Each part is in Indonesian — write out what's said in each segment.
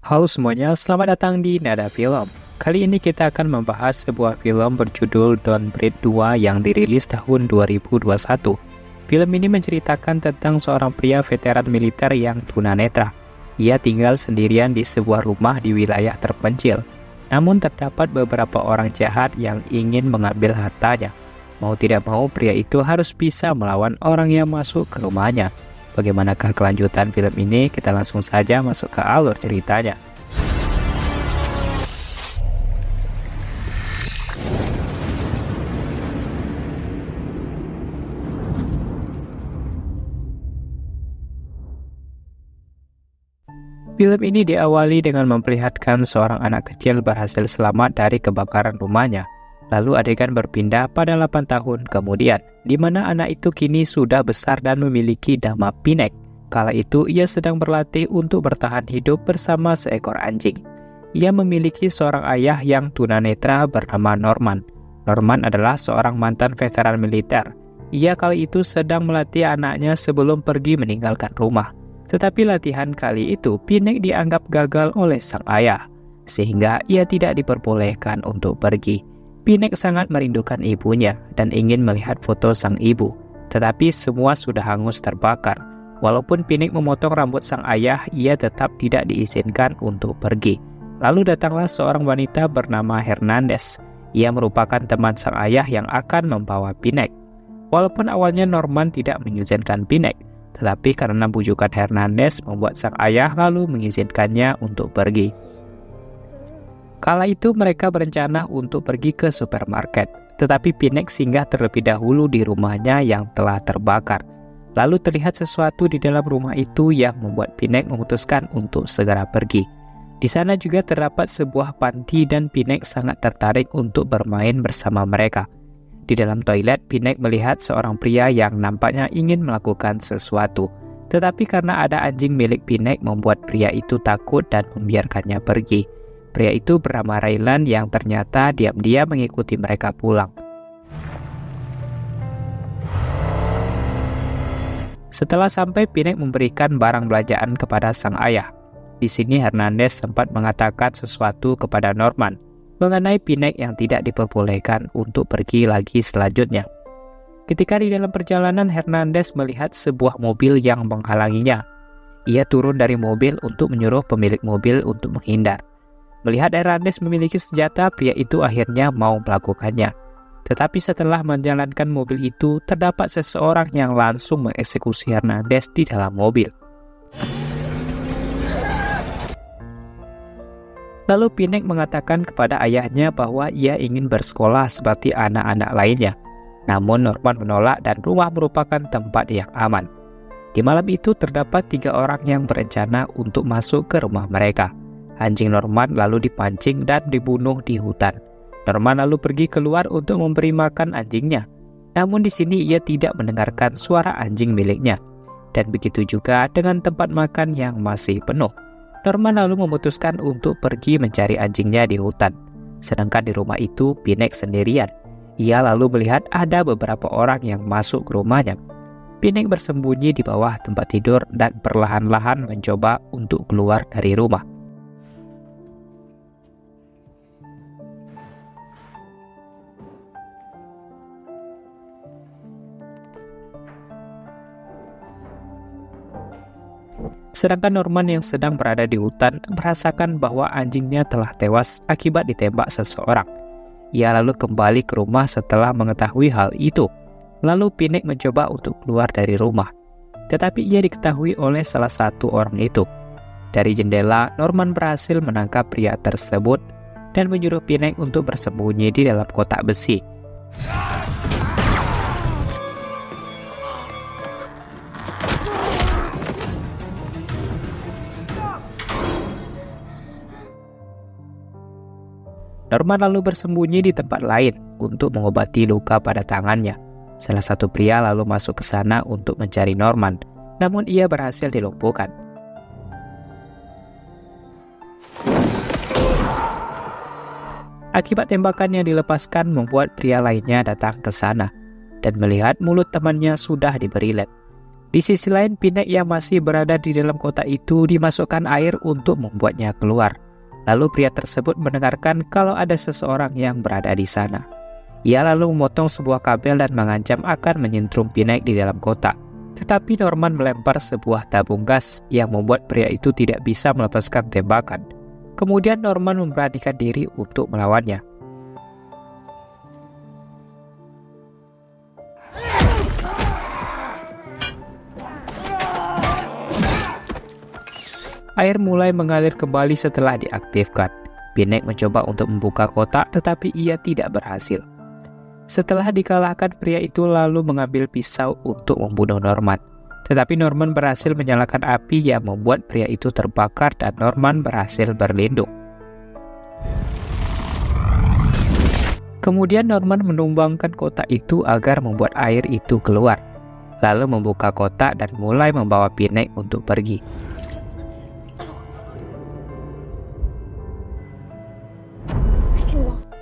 Halo semuanya, selamat datang di Nada Film. Kali ini kita akan membahas sebuah film berjudul Don't Breathe 2 yang dirilis tahun 2021. Film ini menceritakan tentang seorang pria veteran militer yang tunanetra. Ia tinggal sendirian di sebuah rumah di wilayah terpencil. Namun terdapat beberapa orang jahat yang ingin mengambil hartanya. Mau tidak mau, pria itu harus bisa melawan orang yang masuk ke rumahnya. Bagaimanakah kelanjutan film ini? Kita langsung saja masuk ke alur ceritanya. Film ini diawali dengan memperlihatkan seorang anak kecil berhasil selamat dari kebakaran rumahnya. Lalu adegan berpindah pada 8 tahun kemudian, di mana anak itu kini sudah besar dan memiliki nama Pinek. Kala itu ia sedang berlatih untuk bertahan hidup bersama seekor anjing. Ia memiliki seorang ayah yang tunanetra bernama Norman. Norman adalah seorang mantan veteran militer. Ia kali itu sedang melatih anaknya sebelum pergi meninggalkan rumah. Tetapi latihan kali itu Pinek dianggap gagal oleh sang ayah, sehingga ia tidak diperbolehkan untuk pergi. Pinek sangat merindukan ibunya dan ingin melihat foto sang ibu, tetapi semua sudah hangus terbakar. Walaupun Pinek memotong rambut sang ayah, ia tetap tidak diizinkan untuk pergi. Lalu datanglah seorang wanita bernama Hernandez. Ia merupakan teman sang ayah yang akan membawa Pinek. Walaupun awalnya Norman tidak mengizinkan Pinek, tetapi karena bujukan Hernandez membuat sang ayah lalu mengizinkannya untuk pergi. Kala itu mereka berencana untuk pergi ke supermarket, tetapi Pinek singgah terlebih dahulu di rumahnya yang telah terbakar. Lalu terlihat sesuatu di dalam rumah itu yang membuat Pinek memutuskan untuk segera pergi. Di sana juga terdapat sebuah panti dan Pinek sangat tertarik untuk bermain bersama mereka. Di dalam toilet, Pinek melihat seorang pria yang nampaknya ingin melakukan sesuatu. Tetapi karena ada anjing milik Pinek membuat pria itu takut dan membiarkannya pergi. Pria itu bernama Raylan yang ternyata diam-diam mengikuti mereka pulang. Setelah sampai, Pinek memberikan barang belanjaan kepada sang ayah. Di sini Hernandez sempat mengatakan sesuatu kepada Norman mengenai Pinek yang tidak diperbolehkan untuk pergi lagi selanjutnya. Ketika di dalam perjalanan, Hernandez melihat sebuah mobil yang menghalanginya. Ia turun dari mobil untuk menyuruh pemilik mobil untuk menghindar. Melihat Hernandez memiliki senjata, pria itu akhirnya mau melakukannya. Tetapi setelah menjalankan mobil itu, terdapat seseorang yang langsung mengeksekusi Hernandez di dalam mobil. Lalu Pinek mengatakan kepada ayahnya bahwa ia ingin bersekolah seperti anak-anak lainnya. Namun Norman menolak dan rumah merupakan tempat yang aman. Di malam itu terdapat 3 orang yang berencana untuk masuk ke rumah mereka. Anjing Norman lalu dipancing dan dibunuh di hutan. Norman lalu pergi keluar untuk memberi makan anjingnya. Namun di sini ia tidak mendengarkan suara anjing miliknya. Dan begitu juga dengan tempat makan yang masih penuh. Norman lalu memutuskan untuk pergi mencari anjingnya di hutan. Sedangkan di rumah itu Pinek sendirian. Ia lalu melihat ada beberapa orang yang masuk ke rumahnya. Pinek bersembunyi di bawah tempat tidur dan perlahan-lahan mencoba untuk keluar dari rumah. Sedangkan Norman yang sedang berada di hutan merasakan bahwa anjingnya telah tewas akibat ditembak seseorang. Ia lalu kembali ke rumah setelah mengetahui hal itu. Lalu Pinek mencoba untuk keluar dari rumah. Tetapi ia diketahui oleh salah satu orang itu. Dari jendela, Norman berhasil menangkap pria tersebut dan menyuruh Pinek untuk bersembunyi di dalam kotak besi. Norman lalu bersembunyi di tempat lain untuk mengobati luka pada tangannya. Salah satu pria lalu masuk ke sana untuk mencari Norman, namun ia berhasil dilumpuhkan. Akibat tembakan yang dilepaskan membuat pria lainnya datang ke sana dan melihat mulut temannya sudah diberi lem. Di sisi lain, Pinek yang masih berada di dalam kotak itu dimasukkan air untuk membuatnya keluar. Lalu pria tersebut mendengarkan kalau ada seseorang yang berada di sana. Ia lalu memotong sebuah kabel dan mengancam akan menyentrum Pinek di dalam kotak. Tetapi Norman melempar sebuah tabung gas yang membuat pria itu tidak bisa melepaskan tembakan. Kemudian Norman memberanikan diri untuk melawannya. Air mulai mengalir kembali setelah diaktifkan. Pinek mencoba untuk membuka kotak, tetapi ia tidak berhasil. Setelah dikalahkan, pria itu lalu mengambil pisau untuk membunuh Norman. Tetapi Norman berhasil menyalakan api yang membuat pria itu terbakar dan Norman berhasil berlindung. Kemudian Norman menumbangkan kotak itu agar membuat air itu keluar. Lalu membuka kotak dan mulai membawa Pinek untuk pergi.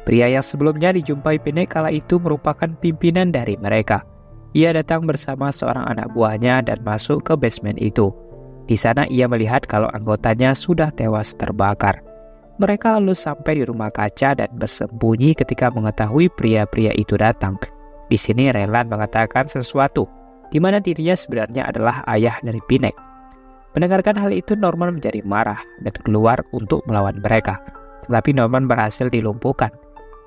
Pria yang sebelumnya dijumpai Pinek kala itu merupakan pimpinan dari mereka. Ia datang bersama seorang anak buahnya dan masuk ke basement itu. Di sana ia melihat kalau anggotanya sudah tewas terbakar. Mereka lalu sampai di rumah kaca dan bersembunyi ketika mengetahui pria-pria itu datang. Di sini Raylan mengatakan sesuatu, di mana dirinya sebenarnya adalah ayah dari Pinek. Mendengarkan hal itu, Norman menjadi marah dan keluar untuk melawan mereka. Tetapi Norman berhasil dilumpuhkan.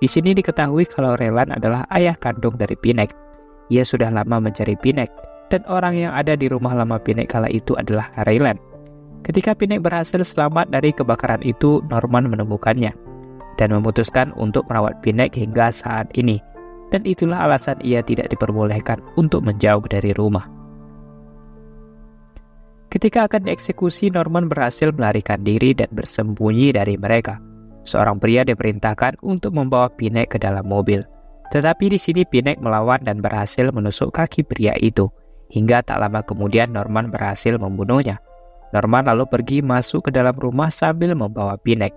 Di sini diketahui kalau Raylan adalah ayah kandung dari Pinek. Ia sudah lama mencari Pinek, dan orang yang ada di rumah lama Pinek kala itu adalah Raylan. Ketika Pinek berhasil selamat dari kebakaran itu, Norman menemukannya dan memutuskan untuk merawat Pinek hingga saat ini. Dan itulah alasan ia tidak diperbolehkan untuk menjauh dari rumah. Ketika akan dieksekusi, Norman berhasil melarikan diri dan bersembunyi dari mereka. Seorang pria diperintahkan untuk membawa Pinek ke dalam mobil. Tetapi di sini Pinek melawan dan berhasil menusuk kaki pria itu. Hingga tak lama kemudian Norman berhasil membunuhnya. Norman lalu pergi masuk ke dalam rumah sambil membawa Pinek.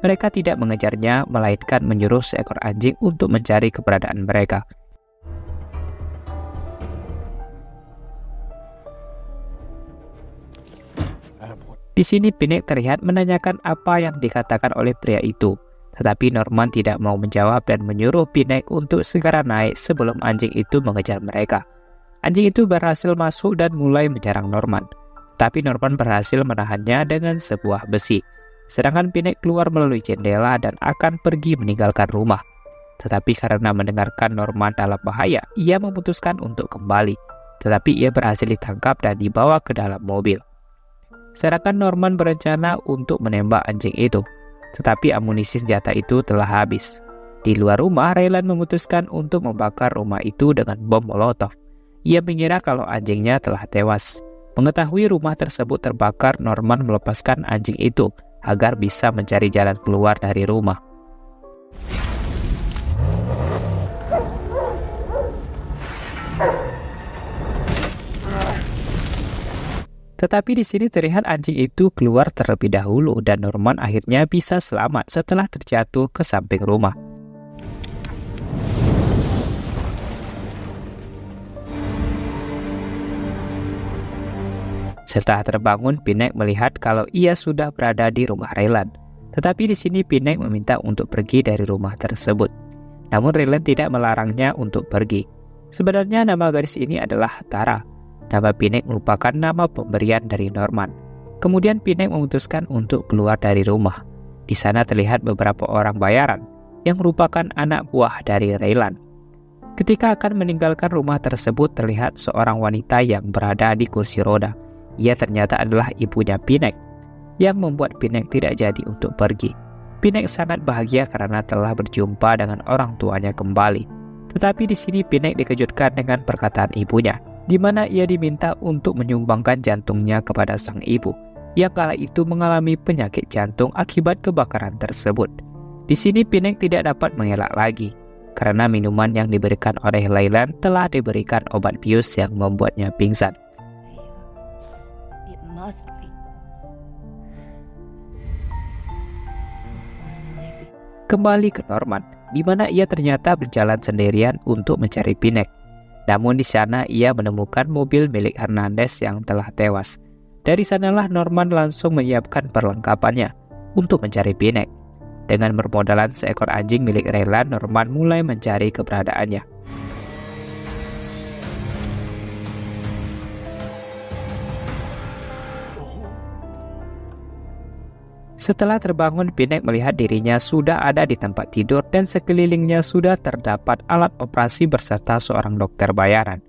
Mereka tidak mengejarnya, melainkan menyuruh seekor anjing untuk mencari keberadaan mereka. Di sini Pinek terlihat menanyakan apa yang dikatakan oleh pria itu. Tetapi Norman tidak mau menjawab dan menyuruh Pinek untuk segera naik sebelum anjing itu mengejar mereka. Anjing itu berhasil masuk dan mulai menyerang Norman. Tapi Norman berhasil menahannya dengan sebuah besi. Sedangkan Pinek keluar melalui jendela dan akan pergi meninggalkan rumah. Tetapi karena mendengarkan Norman dalam bahaya, ia memutuskan untuk kembali. Tetapi ia berhasil ditangkap dan dibawa ke dalam mobil. Sedangkan Norman berencana untuk menembak anjing itu. Tetapi amunisi senjata itu telah habis. Di luar rumah, Raylan memutuskan untuk membakar rumah itu dengan bom molotov. Ia mengira kalau anjingnya telah tewas. Mengetahui rumah tersebut terbakar, Norman melepaskan anjing itu agar bisa mencari jalan keluar dari rumah. Tetapi di sini terlihat anjing itu keluar terlebih dahulu dan Norman akhirnya bisa selamat setelah terjatuh ke samping rumah. Setelah terbangun, Pinek melihat kalau ia sudah berada di rumah Raylan. Tetapi di sini Pinek meminta untuk pergi dari rumah tersebut. Namun Raylan tidak melarangnya untuk pergi. Sebenarnya nama gadis ini adalah Tara. Nama Pinek merupakan nama pemberian dari Norman. Kemudian Pinek memutuskan untuk keluar dari rumah. Di sana terlihat beberapa orang bayaran yang merupakan anak buah dari Raylan. Ketika akan meninggalkan rumah tersebut, terlihat seorang wanita yang berada di kursi roda. Ia ternyata adalah ibunya Pinek, yang membuat Pinek tidak jadi untuk pergi. Pinek sangat bahagia karena telah berjumpa dengan orang tuanya kembali. Tetapi di sini Pinek dikejutkan dengan perkataan ibunya, di mana ia diminta untuk menyumbangkan jantungnya kepada sang ibu, yang kala itu mengalami penyakit jantung akibat kebakaran tersebut. Di sini Pinek tidak dapat mengelak lagi, karena minuman yang diberikan oleh Raylan telah diberikan obat bius yang membuatnya pingsan. Kembali ke Norman, di mana ia ternyata berjalan sendirian untuk mencari Pinek. Namun di sana ia menemukan mobil milik Hernandez yang telah tewas. Dari sanalah Norman langsung menyiapkan perlengkapannya untuk mencari Pinnock. Dengan bermodalkan seekor anjing milik Raylan, Norman mulai mencari keberadaannya. Setelah terbangun, Pinnock melihat dirinya sudah ada di tempat tidur dan sekelilingnya sudah terdapat alat operasi beserta seorang dokter bayaran.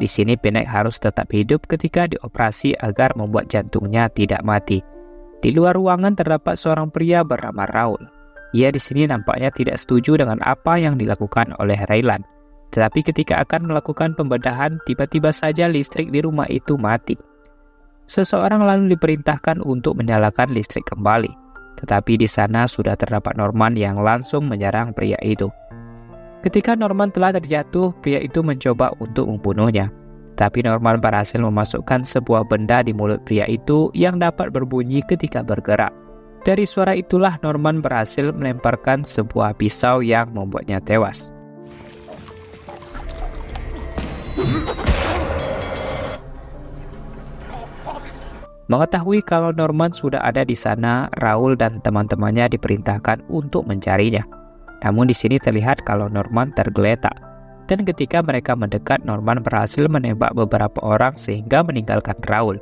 Di sini Pinnock harus tetap hidup ketika dioperasi agar membuat jantungnya tidak mati. Di luar ruangan terdapat seorang pria bernama Raul. Ia di sini nampaknya tidak setuju dengan apa yang dilakukan oleh Raylan. Tetapi ketika akan melakukan pembedahan, tiba-tiba saja listrik di rumah itu mati. Seseorang lalu diperintahkan untuk menyalakan listrik kembali. Tetapi di sana sudah terdapat Norman yang langsung menyerang pria itu. Ketika Norman telah terjatuh, pria itu mencoba untuk membunuhnya. Tapi Norman berhasil memasukkan sebuah benda di mulut pria itu yang dapat berbunyi ketika bergerak. Dari suara itulah Norman berhasil melemparkan sebuah pisau yang membuatnya tewas. Mengetahui kalau Norman sudah ada di sana, Raul dan teman-temannya diperintahkan untuk mencarinya. Namun di sini terlihat kalau Norman tergeletak. Dan ketika mereka mendekat, Norman berhasil menembak beberapa orang sehingga meninggalkan Raul.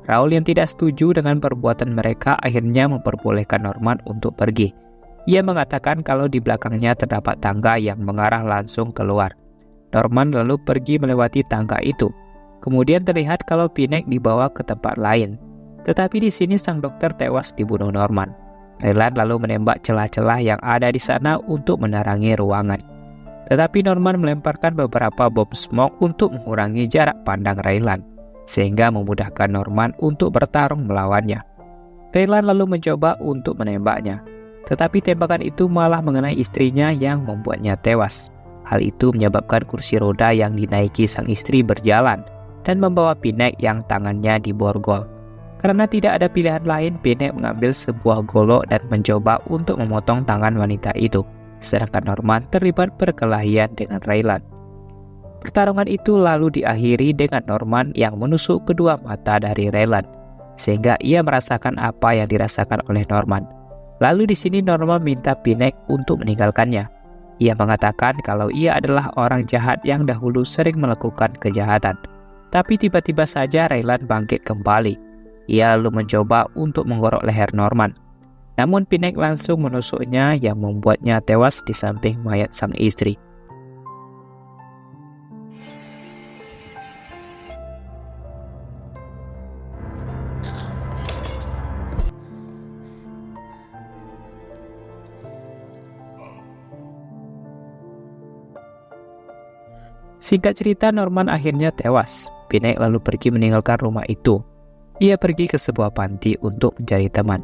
Raul yang tidak setuju dengan perbuatan mereka akhirnya memperbolehkan Norman untuk pergi. Ia mengatakan kalau di belakangnya terdapat tangga yang mengarah langsung keluar. Norman lalu pergi melewati tangga itu. Kemudian terlihat kalau Pinnock dibawa ke tempat lain. Tetapi di sini sang dokter tewas dibunuh Norman. Raylan lalu menembak celah-celah yang ada di sana untuk menerangi ruangan. Tetapi Norman melemparkan beberapa bom smoke untuk mengurangi jarak pandang Raylan, sehingga memudahkan Norman untuk bertarung melawannya. Raylan lalu mencoba untuk menembaknya. Tetapi tembakan itu malah mengenai istrinya yang membuatnya tewas. Hal itu menyebabkan kursi roda yang dinaiki sang istri berjalan dan membawa Pinnock yang tangannya diborgol. Karena tidak ada pilihan lain, Pinnock mengambil sebuah golok dan mencoba untuk memotong tangan wanita itu, sedangkan Norman terlibat perkelahian dengan Raylan. Pertarungan itu lalu diakhiri dengan Norman yang menusuk kedua mata dari Raylan, sehingga ia merasakan apa yang dirasakan oleh Norman. Lalu di sini Norman minta Pinnock untuk meninggalkannya. Ia mengatakan kalau ia adalah orang jahat yang dahulu sering melakukan kejahatan. Tapi tiba-tiba saja Raylan bangkit kembali. Ia lalu mencoba untuk menggorok leher Norman. Namun Pinnock langsung menusuknya yang membuatnya tewas di samping mayat sang istri. Singkat cerita, Norman akhirnya tewas. Pinnock lalu pergi meninggalkan rumah itu. Ia pergi ke sebuah panti untuk mencari teman,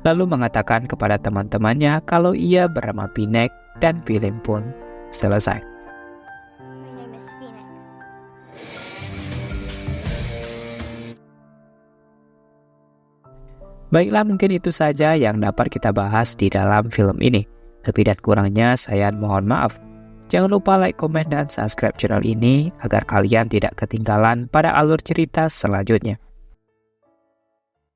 lalu mengatakan kepada teman-temannya kalau ia bernama Pinnock dan film pun selesai. Baiklah, mungkin itu saja yang dapat kita bahas di dalam film ini. Lebih dan kurangnya saya mohon maaf. Jangan lupa like, komen, dan subscribe channel ini agar kalian tidak ketinggalan pada alur cerita selanjutnya.